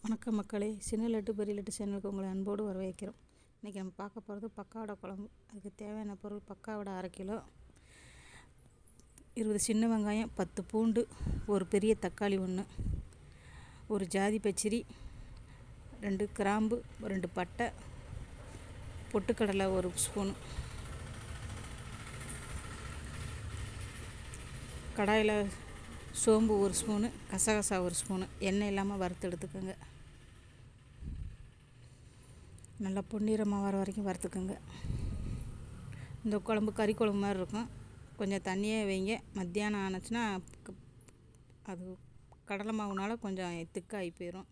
வணக்கம் மக்களே, சின்ன லட்டு பெரிய லட்டு சேனலுக்கு உங்களை அன்போடு வரவேற்கிறோம். இன்றைக்கி நம்ம பார்க்க போகிறது பக்காவடை குழம்பு. அதுக்கு தேவையான பொருள்: பக்காவடை 1/2 கிலோ, 20 சின்ன வெங்காயம், 10 பூண்டு, ஒரு பெரிய தக்காளி 1, ஒரு ஜாதி பச்சரி, 2 கிராம்பு, 2 பட்டை, பொட்டுக்கடலை 1 ஸ்பூன். கடாயில் சோம்பு 1 ஸ்பூனு, கசகசா 1 ஸ்பூனு, எண்ணெய் இல்லாமல் வறுத்து எடுத்துக்கோங்க. நல்லா பொன்னிறமாக வர வரைக்கும் வறுத்துக்கோங்க. இந்த குழம்பு கறி குழம்பு மாதிரி இருக்கும். கொஞ்சம் தண்ணியே வைங்க. மத்தியானம் ஆனச்சுன்னா அது கடலை மாவுனால கொஞ்சம் திக்காகி போயிடும்.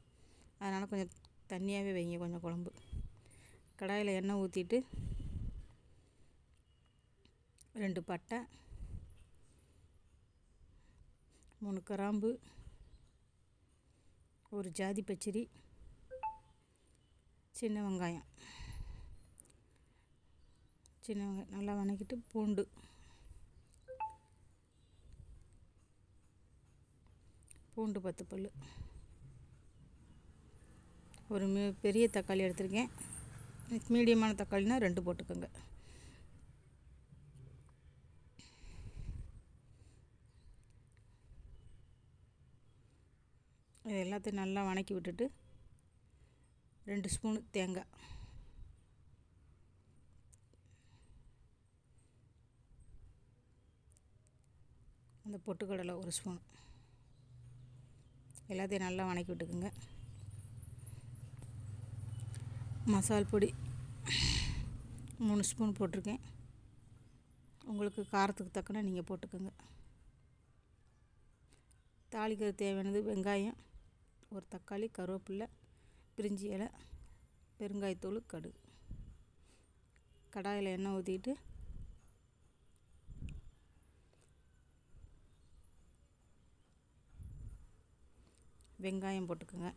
அதனால் கொஞ்சம் தண்ணியாகவே வைங்க கொஞ்சம் குழம்பு. கடாயில் எண்ணெய் ஊற்றிட்டு 2 பட்டை, 3 கிராம்பு, ஒரு ஜாதி பச்சரி, சின்ன வெங்காயம் நல்லா வதக்கிட்டு பூண்டு, பூண்டு 10 பல், ஒரு பெரிய தக்காளி எடுத்திருக்கேன். மீடியமான தக்காளினா 2 போட்டுக்கோங்க. இது எல்லாத்தையும் நல்லா வதக்கி விட்டுட்டு 2 ஸ்பூனு தேங்காய், அந்த பொட்டுக்கடலை 1 ஸ்பூன், எல்லாத்தையும் நல்லா வதக்கி விட்டுக்குங்க. மசால் பொடி 3 ஸ்பூன் போட்டிருக்கேன். உங்களுக்கு காரத்துக்கு தக்கன நீங்கள் போட்டுக்கோங்க. தாளிக்கிறது தேவையானது: வெங்காயம், ஒரு தக்காளி, கருவேப்பிலை, பிரிஞ்சி இலை, பெருங்காயத்தூள், கடுகு. கடாயில் எண்ணெய் ஊற்றிட்டு வெங்காயம் போட்டுக்கோங்க.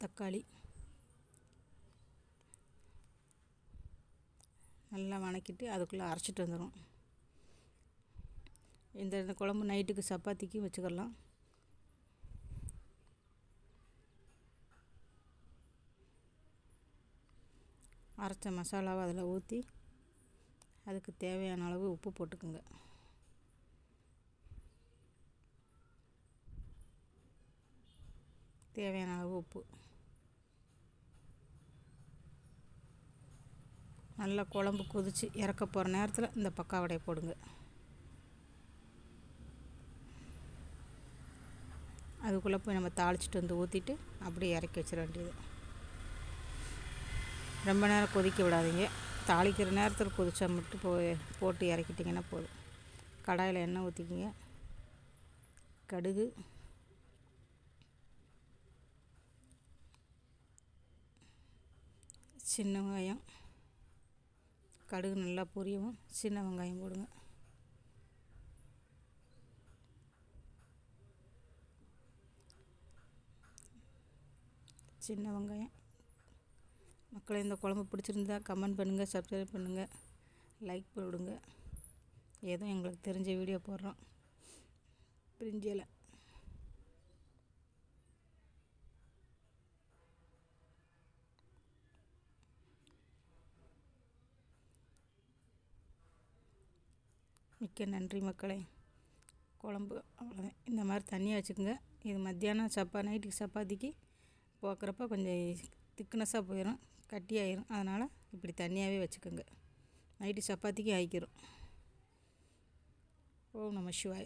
தக்காளி நல்லா வதக்கிட்டு அதுக்குள்ளே அரைச்சிட்டு வந்துடும். இந்த குழம்பு நைட்டுக்கு சப்பாத்திக்கு வச்சுக்கலாம். அரைச்ச மசாலாவை அதில் ஊற்றி அதுக்கு தேவையான அளவு உப்பு போட்டுக்குங்க. தேவையான அளவு உப்பு. நல்லா குழம்பு கொதித்து இறக்க போகிற நேரத்தில் இந்த பக்காவடையை போடுங்க. அதுக்குள்ளே போய் நம்ம தாளிச்சிட்டு வந்து ஊற்றிட்டு அப்படியே இறக்கி வச்சிட வேண்டியது. ரொம்ப நேரம் கொதிக்க விடாதீங்க. தாளிக்கிற நேரத்தில் கொதிச்சா மட்டும் போட்டு இறக்கிட்டிங்கன்னா போதும். கடாயில் எண்ணெய் ஊற்றிக்கிங்க. கடுகு, சின்ன வெங்காயம், கடுகு நல்லா பொரியவும் சின்ன வெங்காயம் போடுங்க. சின்ன வெங்காயம். மக்களை, இந்த குழம்பு பிடிச்சிருந்தா கமெண்ட் பண்ணுங்கள், சப்ஸ்கிரைப் பண்ணுங்கள், லைக் போடுங்க. ஏதோ எங்களுக்கு தெரிஞ்ச வீடியோ போடுறோம். பிரிஞ்சி இலை, மிக்க நன்றி மக்களே. குழம்பு அவ்வளோதான். இந்த மாதிரி தண்ணியாக வச்சுக்கோங்க. இது மத்தியானம் நைட்டுக்கு சப்பாத்திக்கு போக்குறப்ப கொஞ்சம் திக்னஸாக போயிடும், கட்டியாயிரும். அதனால் இப்படி தண்ணியாகவே வச்சுக்கோங்க. நைட்டு சப்பாத்திக்கு ஆயிக்கிறோம். ஓம் நம சிவாய.